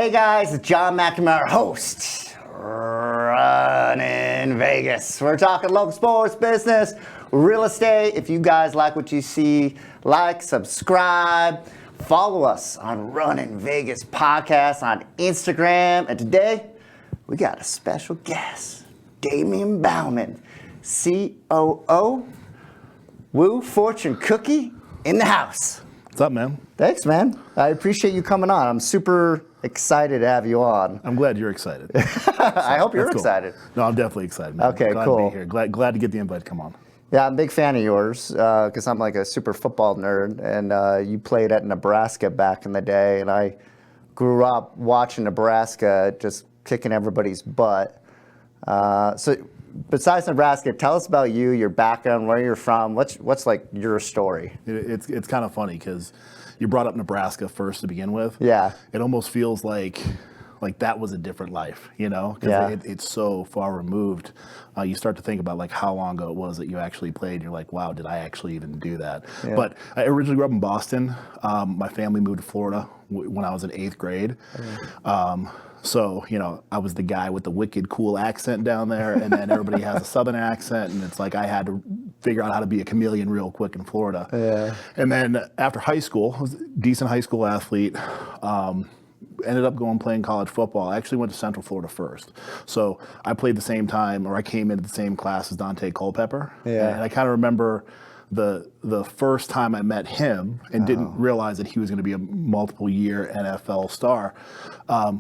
Hey guys, it's John McNamara, host, Running Vegas. We're talking local sports, business, real estate. If you guys like what you see, like, subscribe, follow us on Running Vegas podcast on Instagram. And today, we got a special guest, Damien Bauman, COO, Woo Fortune Cookie in the house. What's up, man? Thanks, man. I appreciate you coming on. I'm super excited to have you on. I'm glad you're excited. I hope you're cool. excited. No, I'm definitely excited, man. Okay, glad cool. to be here. Glad to get the invite. Come on. Yeah, I'm a big fan of yours because I'm like a super football nerd, and you played at Nebraska back in the day, and I grew up watching Nebraska just kicking everybody's butt. So besides Nebraska, tell us about you, your background, where you're from. What's like your story? It's kind of funny because you brought up Nebraska first to begin with. Yeah. It almost feels like that was a different life, you know? Because Yeah. it's so far removed. You start to think about like how long ago it was that you actually played. You're like, wow, did I actually even do that? Yeah. But I originally grew up in Boston. My family moved to Florida when I was in 8th grade. So, you know, I was the guy with the wicked cool accent down there, and then everybody has a southern accent, and it's like I had to figure out how to be a chameleon real quick in Florida. Yeah. And then after high school, I was a decent high school athlete. Ended up playing college football. I actually went to Central Florida first. So I played the same time, or I came into the same class as Dante Culpepper. Yeah. And I kind of remember the first time I met him and didn't realize that he was going to be a multiple year NFL star.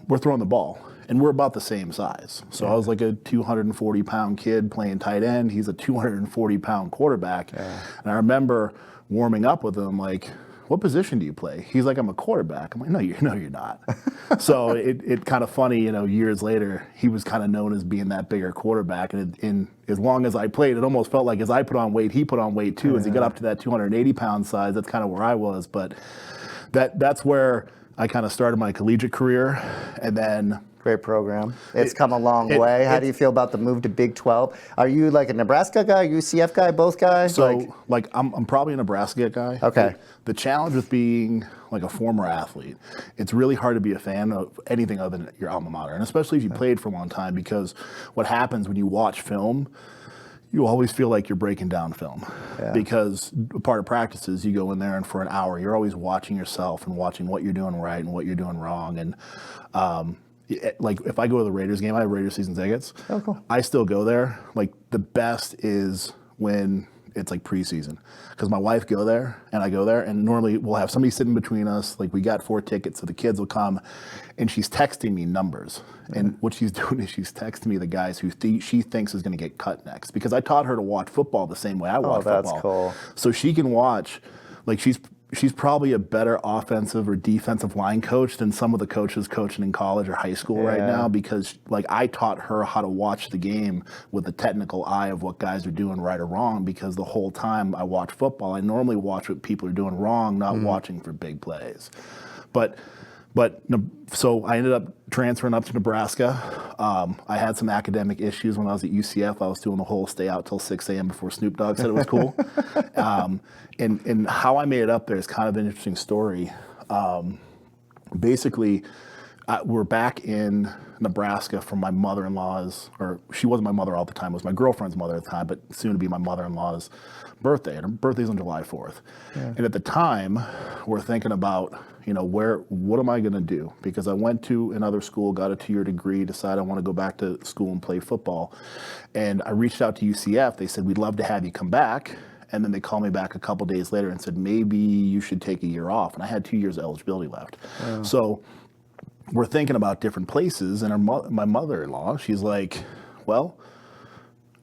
We're throwing the ball, and we're about the same size. So I was like a 240-pound kid playing tight end. He's a 240-pound quarterback. Yeah. And I remember warming up with him like, what position do you play? He's like, I'm a quarterback. I'm like, no, you're not. So it kind of funny, you know, years later, he was kind of known as being that bigger quarterback. And as long as I played, it almost felt like as I put on weight, he put on weight too. As he got up to that 280-pound size, that's kind of where I was. But that's where I kind of started my collegiate career. And then... Great program. It's come a long way. How do you feel about the move to Big 12? Are you like a Nebraska guy, UCF guy, both guys? So, I'm probably a Nebraska guy. Okay. The challenge with being like a former athlete, it's really hard to be a fan of anything other than your alma mater, and especially if you played for a long time, because what happens when you watch film, you always feel like you're breaking down film. Yeah. Because a part of practice is you go in there and for an hour, you're always watching yourself and watching what you're doing right and what you're doing wrong. And like if I go to the Raiders game, I have Raiders season tickets. Oh, cool. I still go there. Like the best is when it's like preseason, because my wife go there and I go there, and normally we'll have somebody sitting between us. Like we got 4 tickets, so the kids will come, and she's texting me numbers. And what she's doing is she's texting me the guys who she thinks is going to get cut next, because I taught her to watch football the same way I watch football. Oh, that's cool. So she can watch, like she's probably a better offensive or defensive line coach than some of the coaches coaching in college or high school right now, because like I taught her how to watch the game with the technical eye of what guys are doing right or wrong, because the whole time I watch football, I normally watch what people are doing wrong, not watching for big plays. So I ended up transferring up to Nebraska. I had some academic issues when I was at UCF. I was doing the whole stay out till 6 a.m. before Snoop Dogg said it was cool. And how I made it up there is kind of an interesting story. Basically, we're back in Nebraska from my mother-in-law's, or she wasn't my mother all the time, it was my girlfriend's mother at the time, but soon to be my mother-in-law's birthday. And her birthday's on July 4th. Yeah. And at the time, we're thinking about, you know, what am I going to do? Because I went to another school, got a 2-year degree, decided I want to go back to school and play football. And I reached out to UCF. They said, we'd love to have you come back. And then they called me back a couple days later and said, maybe you should take a year off. And I had 2 years of eligibility left. Yeah. So we're thinking about different places. And my mother-in-law, she's like, well,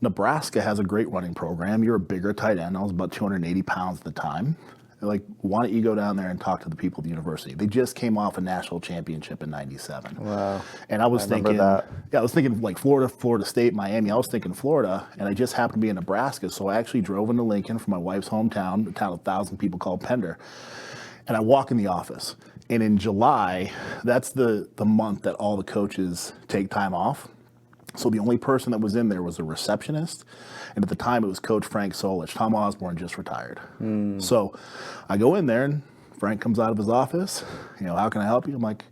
Nebraska has a great running program. You're a bigger tight end. I was about 280 pounds at the time. They're like, why don't you go down there and talk to the people at the university? They just came off a national championship in '97. Wow. And I was thinking like Florida State, Miami. I was thinking Florida, and I just happened to be in Nebraska. So I actually drove into Lincoln from my wife's hometown, a town of 1,000 people called Pender. And I walk in the office. And in July, that's the month that all the coaches take time off. So the only person that was in there was a receptionist. And at the time, it was Coach Frank Solich. Tom Osborne just retired. So I go in there, and Frank comes out of his office. You know, how can I help you? I'm like,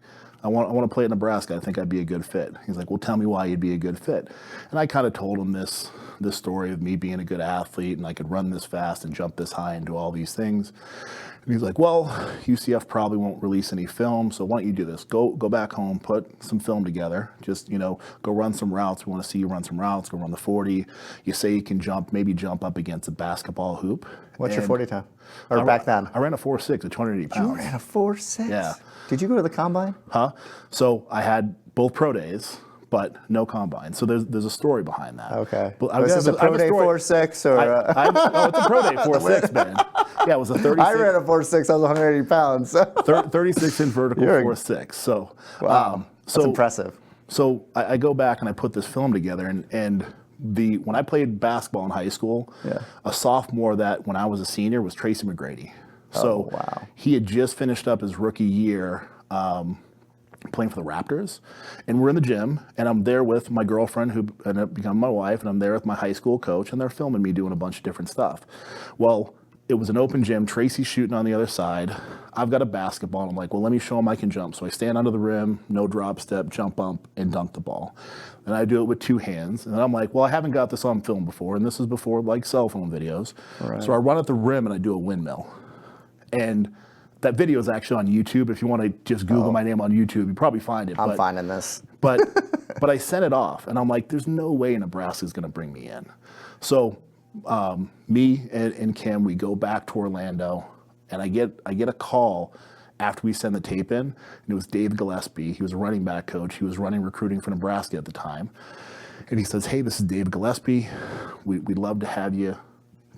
I want to play at Nebraska. I think I'd be a good fit. He's like, well, tell me why you'd be a good fit. And I kind of told him this story of me being a good athlete and I could run this fast and jump this high and do all these things. And he's like, well, UCF probably won't release any film, so why don't you do this? Go back home, put some film together. Just, go run some routes. We want to see you run some routes. Go run the 40. You say you can maybe jump up against a basketball hoop. What's your 40 time? Or back then? I ran a 4.6 at 280 pounds. You ran a 4.6? Yeah. Did you go to the combine? So I had both pro days, but no combine. So there's a story behind that. Okay. But Was this a pro day 4.6 or? It's a pro day 4.6, man. Yeah, it was a 36. I ran a 4.6. I was 180 pounds. So. 36 in vertical 4.6. So wow, that's impressive. So I go back and I put this film together, and when I played basketball in high school, a sophomore that when I was a senior was Tracy McGrady. So wow. He had just finished up his rookie year playing for the Raptors, and we're in the gym, and I'm there with my girlfriend who ended up becoming my wife, and I'm there with my high school coach, and they're filming me doing a bunch of different stuff. Well, it was an open gym. Tracy's shooting on the other side. I've got a basketball, and I'm like, well, let me show him I can jump. So I stand under the rim, no drop step, jump up, and dunk the ball. And I do it with two hands. And I'm like, well, I haven't got this on film before, and this is before like cell phone videos. Right. So I run at the rim and I do a windmill. And that video is actually on YouTube. If you want to just Google my name on YouTube, you probably find it. I'm finding this. But I sent it off, and I'm like, there's no way Nebraska's going to bring me in. So me and Kim, we go back to Orlando, and I get a call after we send the tape in, and it was Dave Gillespie. He was a running back coach. He was running recruiting for Nebraska at the time. And he says, hey, this is Dave Gillespie. We'd love to have you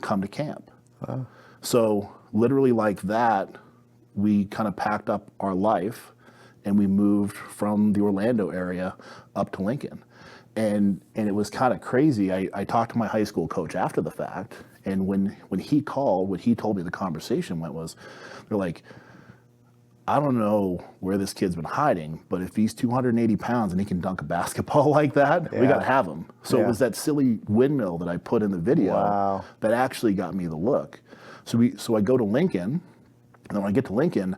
come to camp. Wow. So literally like that, we kind of packed up our life and we moved from the Orlando area up to Lincoln. And it was kind of crazy. I talked to my high school coach after the fact, and when he called, what he told me the conversation went was, they're like, I don't know where this kid's been hiding, but if he's 280 pounds and he can dunk a basketball like that, we got to have him. So it was that silly windmill that I put in the video that actually got me the look. So I go to Lincoln, and then when I get to Lincoln,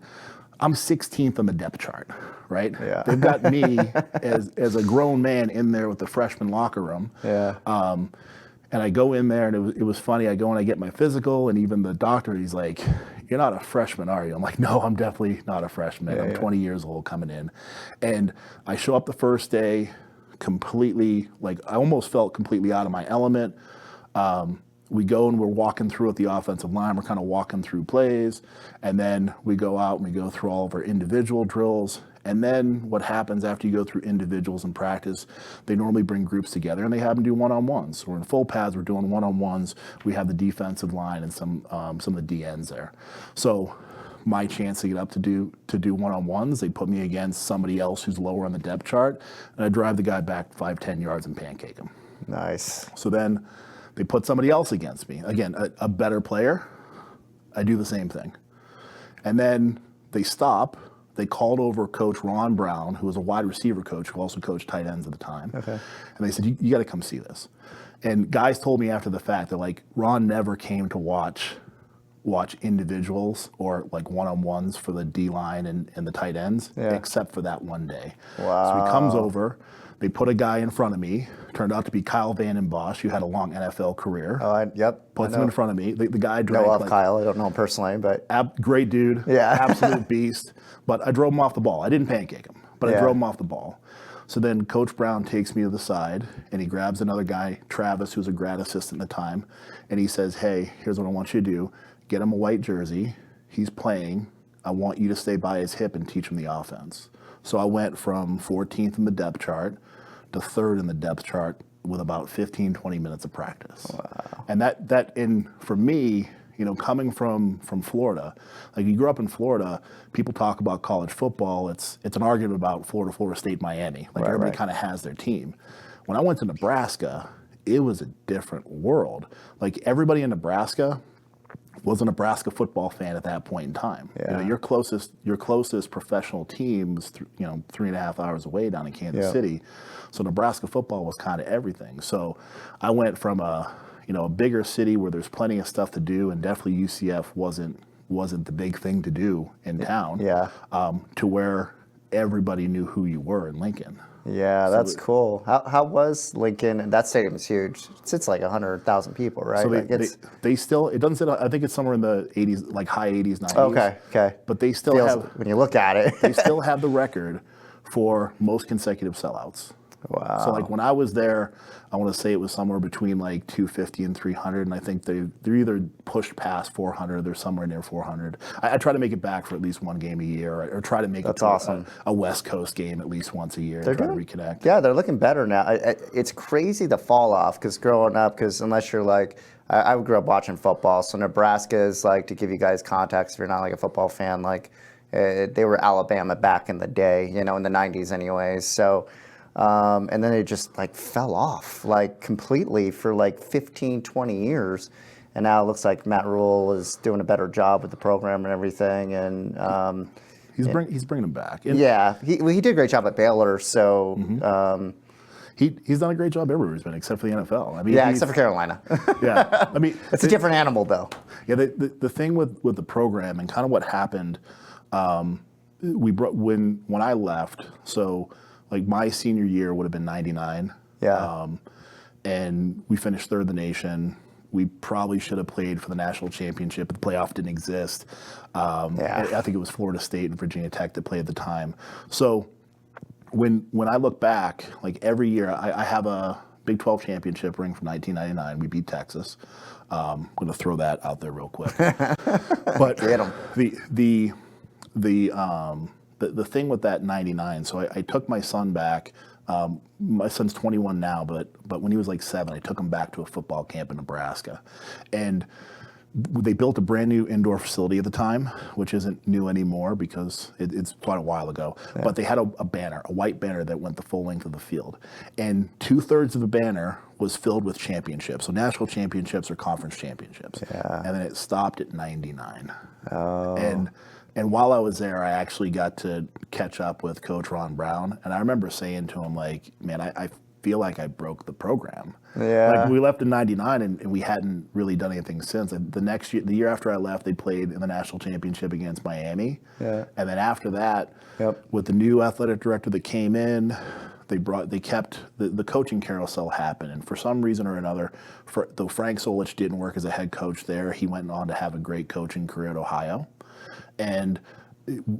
I'm 16th on the depth chart, right? Yeah. They've got me as a grown man in there with the freshman locker room. Yeah. And I go in there, and it was funny. I go and I get my physical, and even the doctor, he's like, you're not a freshman, are you? I'm like, no, I'm definitely not a freshman. I'm 20 years old coming in. And I show up the first day completely, like I almost felt completely out of my element. We go and we're walking through at the offensive line. We're kind of walking through plays. And then we go out and we go through all of our individual drills. And then what happens after you go through individuals in practice, they normally bring groups together and they have them do one-on-ones. So we're in full pads, we're doing one-on-ones. We have the defensive line and some of the DNs there. So my chance to get up to do one-on-ones, they put me against somebody else who's lower on the depth chart, and I drive the guy back 5-10 yards and pancake him. Nice. So then they put somebody else against me. Again, a better player, I do the same thing. And then they stop. They called over Coach Ron Brown, who was a wide receiver coach, who also coached tight ends at the time. Okay. And they said, you got to come see this. And guys told me after the fact that, like, Ron never came to watch individuals or, like, one-on-ones for the D-line and the tight ends, except for that one day. Wow. So he comes over. They put a guy in front of me. Turned out to be Kyle Vanden Bosch, who had a long NFL career. Oh, yep. Puts him in front of me. The guy drank. I know of Kyle. I don't know him personally, but great dude. Yeah. Absolute beast. But I drove him off the ball. I didn't pancake him, but I drove him off the ball. So then Coach Brown takes me to the side, and he grabs another guy, Travis, who's a grad assistant at the time, and he says, hey, here's what I want you to do. Get him a white jersey. He's playing. I want you to stay by his hip and teach him the offense. So I went from 14th in the depth chart to 3rd in the depth chart with about 15, 20 minutes of practice. Wow. And for me, coming from Florida, like you grew up in Florida, people talk about college football. It's an argument about Florida State, Miami. Like everybody kind of has their team. When I went to Nebraska, it was a different world. Like everybody in Nebraska was a Nebraska football fan at that point in time. Yeah. Your closest professional team was 3.5 hours away down in Kansas City. So Nebraska football was kind of everything. So I went from a bigger city where there's plenty of stuff to do, and definitely UCF wasn't the big thing to do in town. Yeah. To where everybody knew who you were in Lincoln. Yeah, that's cool. How was Lincoln? And that stadium is huge. It sits like 100,000 people, right? So Like they still, it doesn't sit, I think it's somewhere in the 80s, like high 80s, 90s. okay. But they still Feels, have, when you look at it. they still have the record for most consecutive sellouts. Wow. So like when I was there, I want to say it was somewhere between like 250 and 300, and I think they're either pushed past 400, they're somewhere near 400. I try to make it back for at least one game a year, or try to make it to awesome. a West Coast game at least once a year. They're and try doing, to reconnect. Yeah, they're looking better now. It's crazy the fall off, because growing up, because unless you're like, I grew up watching football, so Nebraska is like, to give you guys context, if you're not like a football fan, like they were Alabama back in the day, in the 90s anyways. So. And then it just like fell off like completely for like 15, 20 years. And now it looks like Matt Rule is doing a better job with the program and everything. And he's bringing them back. And he did a great job at Baylor. So he's done a great job everywhere he's been, except for the NFL. I mean, except for Carolina. Yeah, I mean, it's a different animal though. Yeah, the thing with the program and kind of what happened, when I left, so. Like my senior year would have been 99. Yeah. And we finished third in the nation. We probably should have played for the national championship, but the playoff didn't exist. I think it was Florida State and Virginia Tech that played at the time. So when I look back, like every year, I have a Big 12 championship ring from 1999. We beat Texas. I'm going to throw that out there real quick. But get 'em. The thing with that 99, so I took my son back. My son's 21 now, but when he was like 7, I took him back to a football camp in Nebraska. And they built a brand new indoor facility at the time, which isn't new anymore because it's quite a while ago. Yeah. But they had a banner, a white banner that went the full length of the field. And 2/3 of the banner was filled with championships. So national championships or conference championships. Yeah. And then it stopped at 99. Oh. And while I was there, I actually got to catch up with Coach Ron Brown. And I remember saying to him, like, man, I feel like I broke the program. Yeah. Like, we left in 99 and we hadn't really done anything since. And the next year, the year after I left, they played in the national championship against Miami. Yeah. And then after that, with the new athletic director that came in, they kept the coaching carousel happen. And for some reason or another, though Frank Solich didn't work as a head coach there, he went on to have a great coaching career at Ohio. And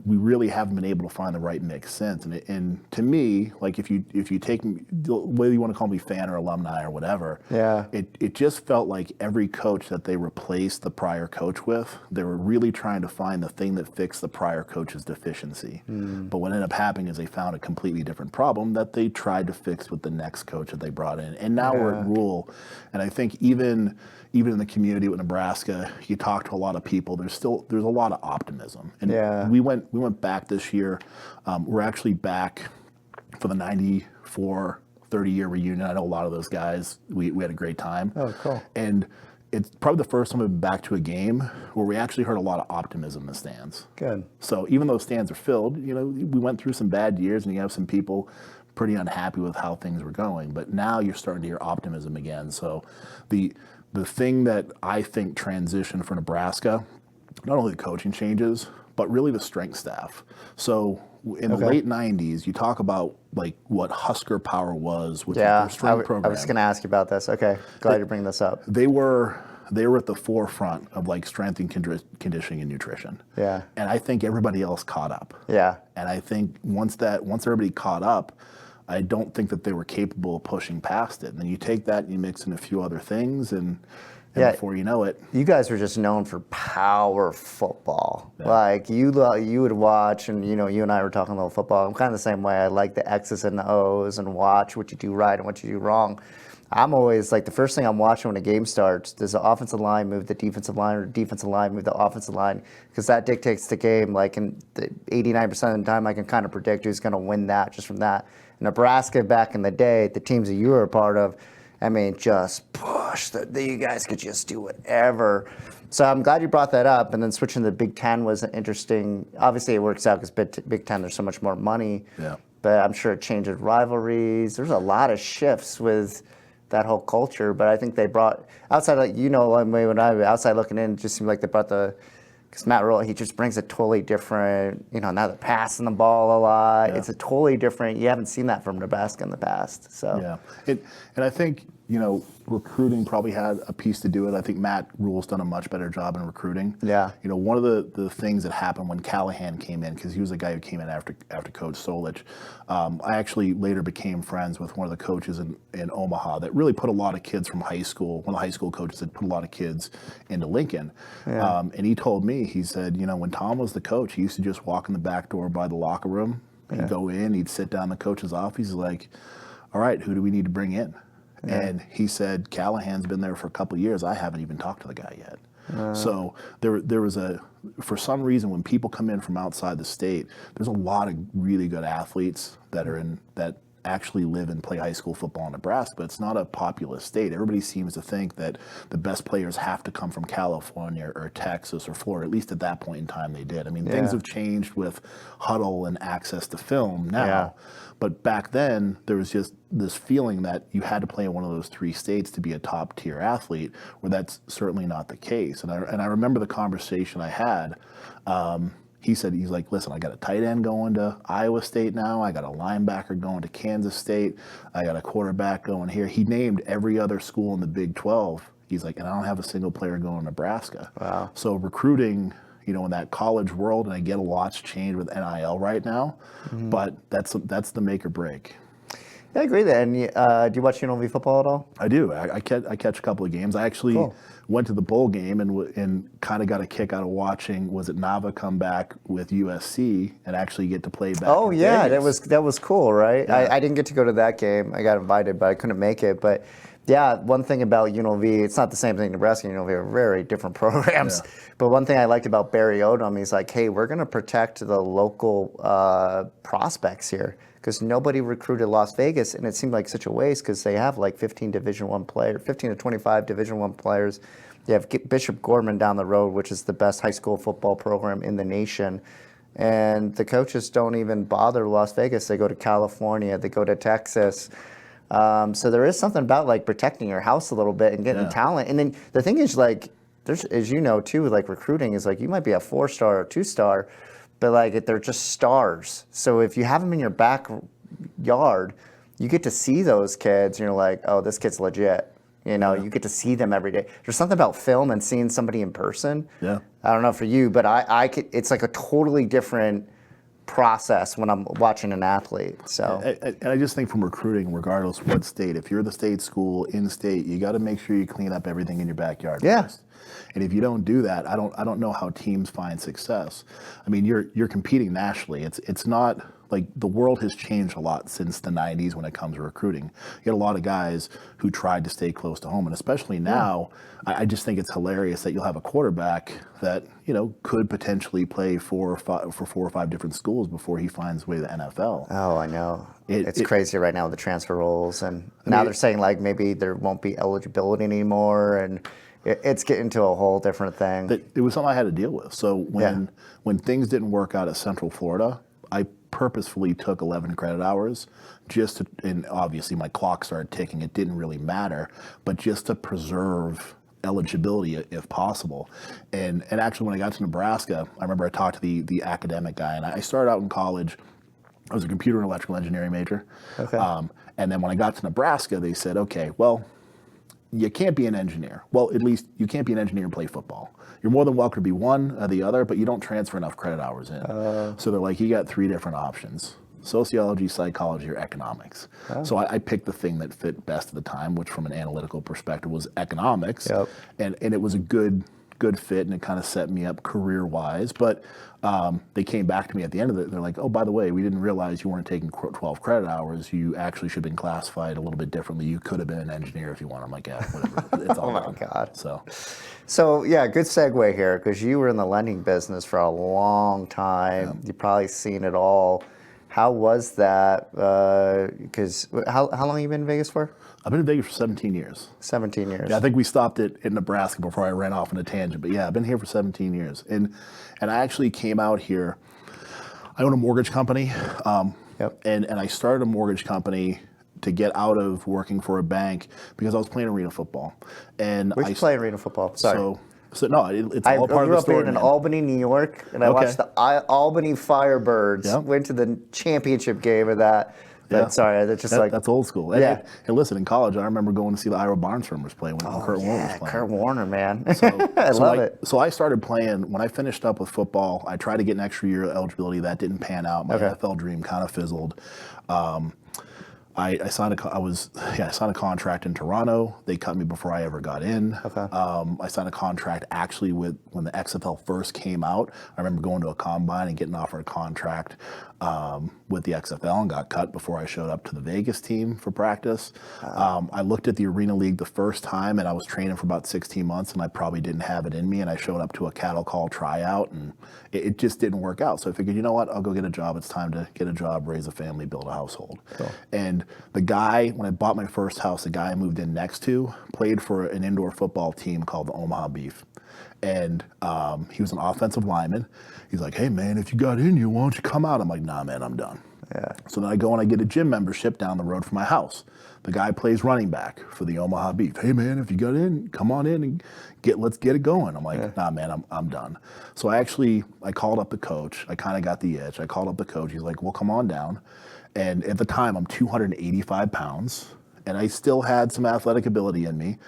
we really haven't been able to find the right mix since. And to me, like if you take me, whether you want to call me fan or alumni or whatever, it just felt like every coach that they replaced the prior coach with, they were really trying to find the thing that fixed the prior coach's deficiency. But what ended up happening is they found a completely different problem that they tried to fix with the next coach that they brought in. And now we're at Rule, and I think even in the community with Nebraska, you talk to a lot of people, there's a lot of optimism. And we went back this year. We're actually back for the 94 30-year reunion. I know a lot of those guys. We had a great time. Oh, cool. And it's probably the first time we've been back to a game where we actually heard a lot of optimism in the stands. Good. So even though stands are filled, we went through some bad years and you have some people pretty unhappy with how things were going. But now you're starting to hear optimism again. So the thing that I think transitioned for Nebraska, not only the coaching changes, but really the strength staff. So in the late 90s, you talk about like what Husker Power was with their strength program. I was going to ask you about this. Okay, glad you bring this up. They were at the forefront of like strength and conditioning and nutrition. Yeah. And I think everybody else caught up. Yeah. And I think once everybody caught up, I don't think that they were capable of pushing past it. And then you take that and you mix in a few other things, and before you know it. You guys were just known for power football. Yeah. Like, you would watch, and you and I were talking a little football. I'm kind of the same way. I like the X's and the O's and watch what you do right and what you do wrong. I'm always like, the first thing I'm watching when a game starts, does the offensive line move the defensive line, or the defensive line move the offensive line? Because that dictates the game. Like, in the 89% of the time, I can kind of predict who's going to win that just from that. Nebraska back in the day, the teams that you were a part of, I mean, just push. You guys could just do whatever. So I'm glad you brought that up. And then switching to the Big Ten was interesting. Obviously, it works out because Big Ten, there's so much more money. Yeah. But I'm sure it changes rivalries. There's a lot of shifts with that whole culture. But I think they brought, outside, like, when I was outside looking in, it just seemed like they brought the Because Matt Rhule, he just brings a totally different, now they're passing the ball a lot. Yeah. It's a totally different, you haven't seen that from Nebraska in the past. So Yeah, and I think, recruiting probably had a piece to do with it. I think Matt Rhule's done a much better job in recruiting. Yeah. One of the things that happened when Callahan came in, because he was the guy who came in after Coach Solich, I actually later became friends with one of the coaches in Omaha that really put a lot of kids from high school, one of the high school coaches that put a lot of kids into Lincoln. Yeah. And he told me, he said, when Tom was the coach, he used to just walk in the back door by the locker room. He'd go in, he'd sit down in the coach's office. He's like, all right, who do we need to bring in? And he said, Callahan's been there for a couple of years. I haven't even talked to the guy yet. So there was for some reason, when people come in from outside the state, there's a lot of really good athletes that actually live and play high school football in Nebraska, but it's not a populous state. Everybody seems to think that the best players have to come from California or Texas or Florida. At least at that point in time they did. I mean, things have changed with Huddle and access to film now. Yeah. But back then, there was just this feeling that you had to play in one of those three states to be a top-tier athlete, where that's certainly not the case. And I remember the conversation I had. He's like, listen, I got a tight end going to Iowa State now. I got a linebacker going to Kansas State. I got a quarterback going here. He named every other school in the Big 12. He's like, and I don't have a single player going to Nebraska. Wow. So recruiting, in that college world, and I get a lot's changed with NIL right now, but that's the make or break. Yeah, I agree with that. And do you watch UNLV football at all? I do. I catch a couple of games. I actually went to the bowl game and kind of got a kick out of watching, was it Nava come back with USC and actually get to play back. Oh yeah, Vegas. that was cool, right? Yeah. I didn't get to go to that game. I got invited, but I couldn't make it. But yeah, one thing about UNLV, it's not the same thing. Nebraska and UNLV are very different programs. Yeah. But one thing I liked about Barry Odom, he's like, hey, we're going to protect the local prospects here, because nobody recruited Las Vegas, and it seemed like such a waste because they have like 15 Division I players, 15 to 25 Division I players. You have Bishop Gorman down the road, which is the best high school football program in the nation. And the coaches don't even bother Las Vegas. They go to California. They go to Texas. So there is something about like protecting your house a little bit and getting talent. And then the thing is, like, there's, as you know too, like recruiting is like, you might be a 4-star or 2-star, but like they're just stars. So if you have them in your backyard, you get to see those kids and you're like, oh, this kid's legit. You get to see them every day. There's something about film and seeing somebody in person. Yeah. I don't know for you, but I could, it's like a totally different process when I'm watching an athlete. So and I just think from recruiting, regardless what state, if you're the state school in state, you got to make sure you clean up everything in your backyard first. And if you don't do that, I don't know how teams find success. I mean, you're competing nationally. It's not like the world has changed a lot since the 90s when it comes to recruiting. You get a lot of guys who tried to stay close to home, and especially now, I just think it's hilarious that you'll have a quarterback that could potentially play for 4 or 5 different schools before he finds his way to the NFL. Oh, I know. It's crazy right now with the transfer rules, and now they're saying like maybe there won't be eligibility anymore, and it's getting to a whole different thing. It was something I had to deal with. So when things didn't work out at Central Florida, I purposefully took 11 credit hours and obviously my clock started ticking. It didn't really matter, but just to preserve eligibility if possible. And actually when I got to Nebraska, I remember I talked to the academic guy, and I started out in college. I was a computer and electrical engineering major. Okay. And then when I got to Nebraska, they said, okay, well, you can't be an engineer. Well, at least you can't be an engineer and play football. You're more than welcome to be one or the other, but you don't transfer enough credit hours in. So they're like, you got 3 different options: sociology, psychology, or economics. So I picked the thing that fit best at the time, which from an analytical perspective was economics. Yep. And it was a good fit, and it kind of set me up career-wise. But they came back to me at the end of it. They're like, oh, by the way, we didn't realize you weren't taking 12 credit hours. You actually should have been classified a little bit differently. You could have been an engineer if you want. I'm like, yeah, whatever. It's all Oh my done. God. So yeah, good segue here, because you were in the lending business for a long time. Yeah. You've probably seen it all. How was that? Because how long have you been in Vegas for? I've been in Vegas for 17 years. 17 years. Yeah, I think we stopped it in Nebraska before I ran off on a tangent. But yeah, I've been here for 17 years. And I actually came out here. I own a mortgage company. And I started a mortgage company to get out of working for a bank because I was playing arena football. And Where'd you play arena football? Sorry. So So no, it's I all part of grew the up story. in Man. Albany, New York, and I watched the Albany Firebirds. Yep. Went to the championship game of that. But Yeah. sorry, that's just That's old school. And, Yeah. and listen, in college, I remember going to see the Iowa Barnstormers play when Kurt Warner was playing. Kurt Warner, man. So, I love it. So I started playing, when I finished up with football, I tried to get an extra year of eligibility. That didn't pan out. My NFL dream kind of fizzled. I signed I signed a contract in Toronto. They cut me before I ever got in. I signed a contract actually when the XFL first came out. I remember going to a combine and getting offered a contract with the XFL and got cut before I showed up to the Vegas team for practice. I looked at the Arena League the first time, and I was training for about 16 months, and I probably didn't have it in me, and I showed up to a cattle call tryout, and it just didn't work out. So I figured, you know what, I'll go get a job. It's time to get a job, raise a family, build a household. Cool. And the guy, when I bought my first house, the guy I moved in next to played for an indoor football team called the Omaha Beef. And he was an offensive lineman. He's like, hey, man, if you got in here, why don't you come out? I'm like, nah, man, I'm done. Yeah. So then I go and I get a gym membership down the road from my house. The guy plays running back for the Omaha Beef. Hey, man, if you got in, come on in and let's get it going. I'm like, nah, man, I'm done. So I called up the coach. I kind of got the itch. I called up the coach. He's like, well, come on down. And at the time, I'm 285 pounds, and I still had some athletic ability in me.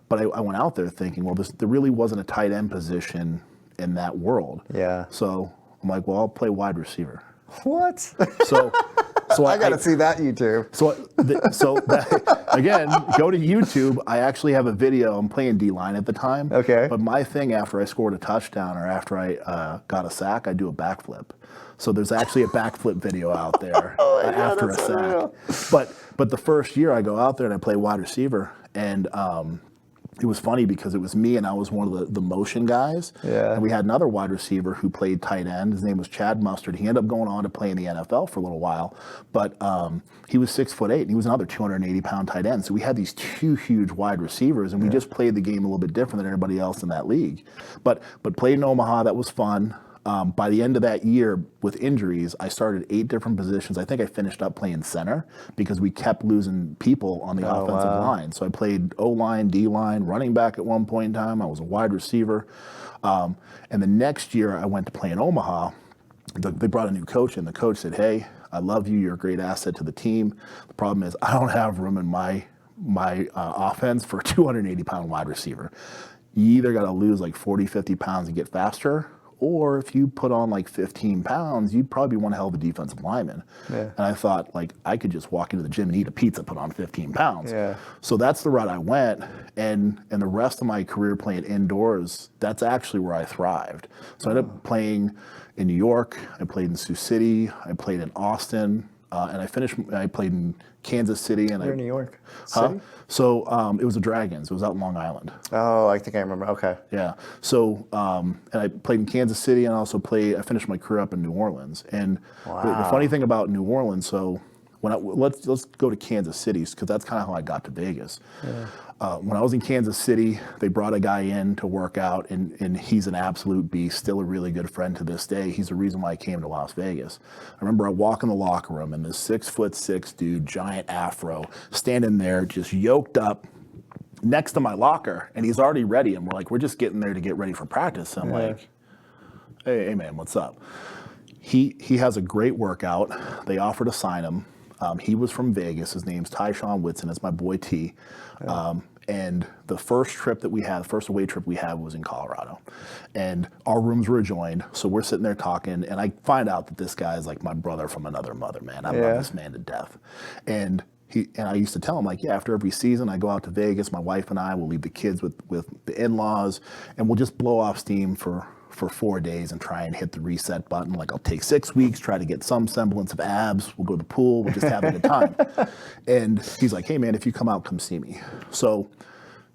But I went out there thinking, well, there really wasn't a tight end position in that world. Yeah. So I'm like, well, I'll play wide receiver. What? So I got to see that YouTube. Again, go to YouTube. I actually have a video. I'm playing D-line at the time. Okay. But my thing after I scored a touchdown or after I got a sack, I do a backflip. So there's actually a backflip video out there after a sack. But the first year I go out there and I play wide receiver, and it was funny because it was me and I was one of the motion guys. Yeah. And we had another wide receiver who played tight end. His name was Chad Mustard. He ended up going on to play in the NFL for a little while, but he was 6'8", and he was another 280-pound tight end. So we had these two huge wide receivers, and we just played the game a little bit different than everybody else in that league. But played in Omaha, that was fun. By the end of that year, with injuries, I started 8 different positions. I think I finished up playing center because we kept losing people on the offensive line. So I played O-line, D-line, running back at one point in time. I was a wide receiver. And the next year, I went to play in Omaha. They brought a new coach in. The coach said, hey, I love you. You're a great asset to the team. The problem is I don't have room in my offense for a 280-pound wide receiver. You either got to lose like 40, 50 pounds and get faster, or if you put on like 15 pounds, you'd probably be one hell of a defensive lineman. Yeah. And I thought, like, I could just walk into the gym and eat a pizza, put on 15 pounds. Yeah. So that's the route I went. And the rest of my career playing indoors, that's actually where I thrived. So I ended up playing in New York. I played in Sioux City. I played in Austin. And I played in Kansas City. And You're in New York City? So it was the Dragons. It was out in Long Island. Oh, I think I remember. Okay. Yeah. So and I played in Kansas City, and I finished my career up in New Orleans. And the funny thing about New Orleans, so let's go to Kansas City because that's kind of how I got to Vegas. Yeah. When I was in Kansas City, they brought a guy in to work out, and he's an absolute beast, still a really good friend to this day. He's the reason why I came to Las Vegas. I remember I walk in the locker room, and this 6'6" dude, giant afro, standing there just yoked up next to my locker, and he's already ready. And we're just getting there to get ready for practice. And I'm like, hey, man, what's up? He has a great workout. They offered to sign him. He was from Vegas. His name's Tyshawn Whitson. It's my boy T. And the first away trip we had was in Colorado. And our rooms were adjoined, so we're sitting there talking, and I find out that this guy is like my brother from another mother, man. I love this man to death. And I used to tell him, like, after every season, I go out to Vegas, my wife and I will leave the kids with the in-laws, and we'll just blow off steam for 4 days and try and hit the reset button. Like, I'll take 6 weeks, try to get some semblance of abs. We'll go to the pool. We'll just have a good time. And he's like, hey, man, if you come out, come see me. So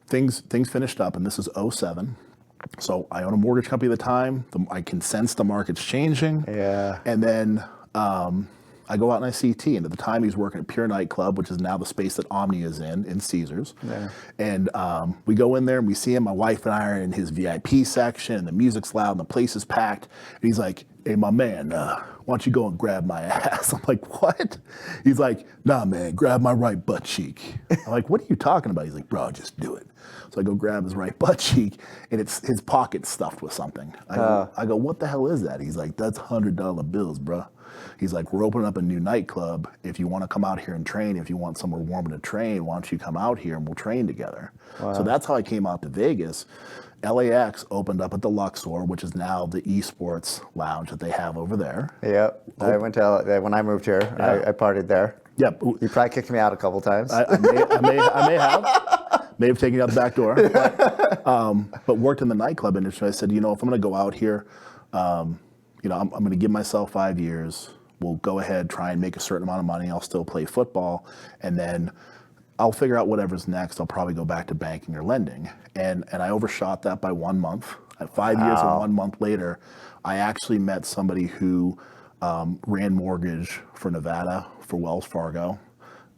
things finished up, and this is 2007. So I own a mortgage company at the time. I can sense the market's changing. Yeah. And then I go out and I see T, and at the time he's working at Pure Nightclub, which is now the space that Omni is in Caesars. Yeah. And we go in there and we see him. My wife and I are in his VIP section, and the music's loud and the place is packed. And he's like, hey, my man, why why don't you go and grab my ass? I'm like, what? He's like, nah, man, grab my right butt cheek. I'm like, what are you talking about? He's like, bro, just do it. So I go grab his right butt cheek, and it's his pocket stuffed with something. I go, what the hell is that? He's like, that's $100 bills, bro. He's like, we're opening up a new nightclub. If you want to come out here and train, if you want somewhere warm to train, why don't you come out here and we'll train together? Wow. So that's how I came out to Vegas. LAX opened up at the Luxor, which is now the esports lounge that they have over there. Yep. I went to LA when I moved here. Yeah. I partied there. Yep. You probably kicked me out a couple times. I may have taken you out the back door, but worked in the nightclub industry. I said, if I'm going to go out here, I'm going to give myself 5 years. We'll go ahead, try and make a certain amount of money. I'll still play football, and then I'll figure out whatever's next. I'll probably go back to banking or lending. And I overshot that by 1 month. At 5 years and 1 month later, I actually met somebody who ran mortgage for Nevada for Wells Fargo.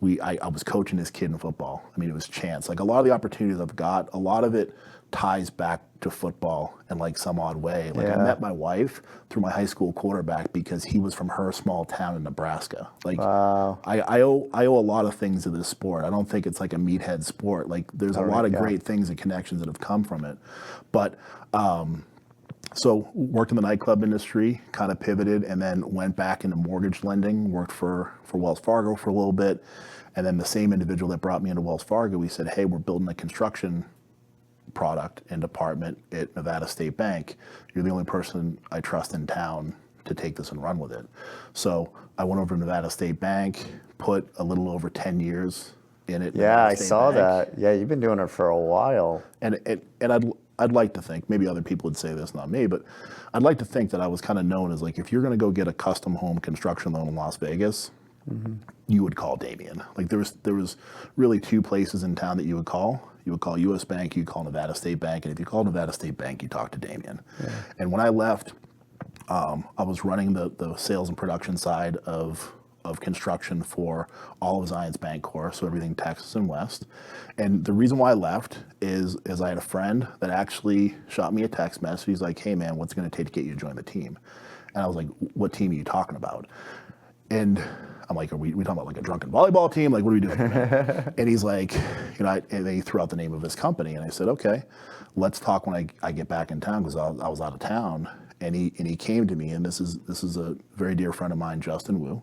I was coaching this kid in football. I mean, it was chance. Like a lot of the opportunities I've got, a lot of it ties back to football in like some odd way. Like I met my wife through my high school quarterback because he was from her small town in Nebraska. Like wow. I owe a lot of things to this sport. I don't think it's like a meathead sport. Like there's a lot of great things and connections that have come from it. But so worked in the nightclub industry, kind of pivoted, and then went back into mortgage lending, worked for Wells Fargo for a little bit. And then the same individual that brought me into Wells Fargo, we said, hey, we're building a construction product and department at Nevada State Bank. You're the only person I trust in town to take this and run with it. So I went over to Nevada State Bank, put a little over 10 years in it. Yeah, I saw that. Yeah, you've been doing it for a while. And I'd like to think, maybe other people would say this, not me, but I'd like to think that I was kind of known as like, if you're going to go get a custom home construction loan in Las Vegas, you would call Damien. Like there was really two places in town that you would call. You would call US Bank, you'd call Nevada State Bank, and if you called Nevada State Bank, you talked to Damien. Yeah. And when I left, I was running the sales and production side of construction for all of Zions Bancorp, so everything Texas and West. And the reason why I left is I had a friend that actually shot me a text message. He's like, hey man, what's it going to take to get you to join the team? And I was like, what team are you talking about? And I'm like, are we talking about like a drunken volleyball team? Like, what are we doing? And he's like, and then he threw out the name of his company. And I said, okay, let's talk when I get back in town, because I was out of town. And he came to me, and this is a very dear friend of mine, Justin Wu.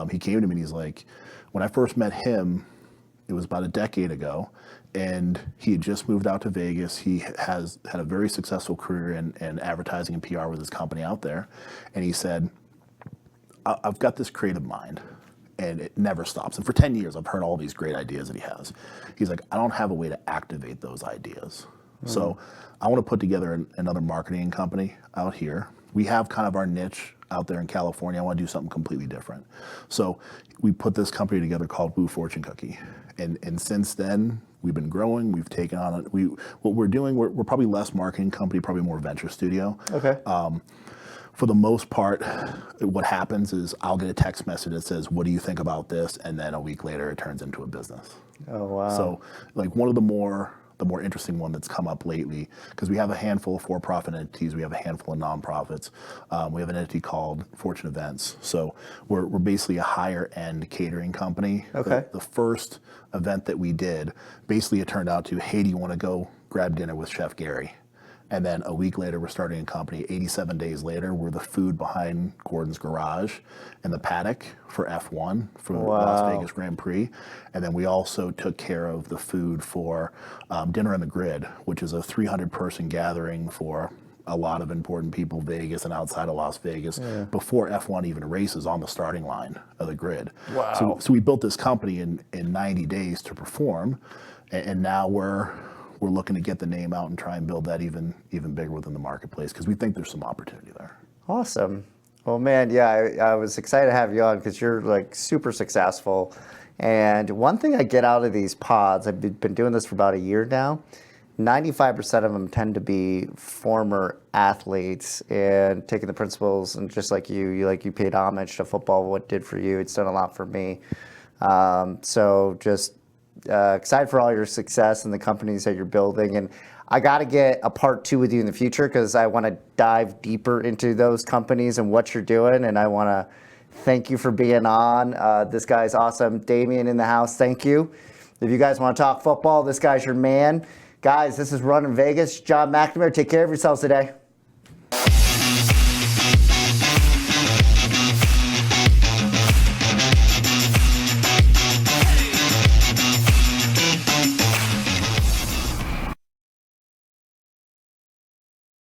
He came to me and he's like, when I first met him, it was about a decade ago, and he had just moved out to Vegas. He has had a very successful career in advertising and PR with his company out there. And he said, I've got this creative mind, and it never stops. And for 10 years, I've heard all these great ideas that he has. He's like, I don't have a way to activate those ideas. So I want to put together another marketing company out here. We have kind of our niche out there in California. I want to do something completely different. So we put this company together called Wu Fortune Cookie. And since then, we've been growing. We've taken on what we're doing. We're probably less marketing company, probably more venture studio. Okay. For the most part, what happens is I'll get a text message that says, what do you think about this? And then a week later, it turns into a business. Oh, wow. So like one of the more interesting one that's come up lately, because we have a handful of for-profit entities, we have a handful of nonprofits. We have an entity called Fortune Events. So we're basically a higher end catering company. Okay. The first event that we did, basically it turned out to, hey, do you want to go grab dinner with Chef Gary? And then a week later, we're starting a company. 87 days later, we're the food behind Gordon's Garage and the paddock for F1, for the Las Vegas Grand Prix. And then we also took care of the food for Dinner on the Grid, which is a 300-person gathering for a lot of important people, Vegas and outside of Las Vegas, before F1 even races on the starting line of the grid. Wow. So we built this company in 90 days to perform, and now we're looking to get the name out and try and build that even bigger within the marketplace, because we think there's some opportunity there. Awesome. Well, man, yeah, I was excited to have you on because you're like super successful. And one thing I get out of these pods, I've been doing this for about a year now, 95% of them tend to be former athletes and taking the principles, and just like you paid homage to football, what it did for you. It's done a lot for me. So just excited for all your success and the companies that you're building. And I got to get a part 2 with you in the future because I want to dive deeper into those companies and what you're doing. And I want to thank you for being on. This guy's awesome. Damien in the house, thank you. If you guys want to talk football, this guy's your man. Guys, this is Running Vegas. John McNamara, take care of yourselves today.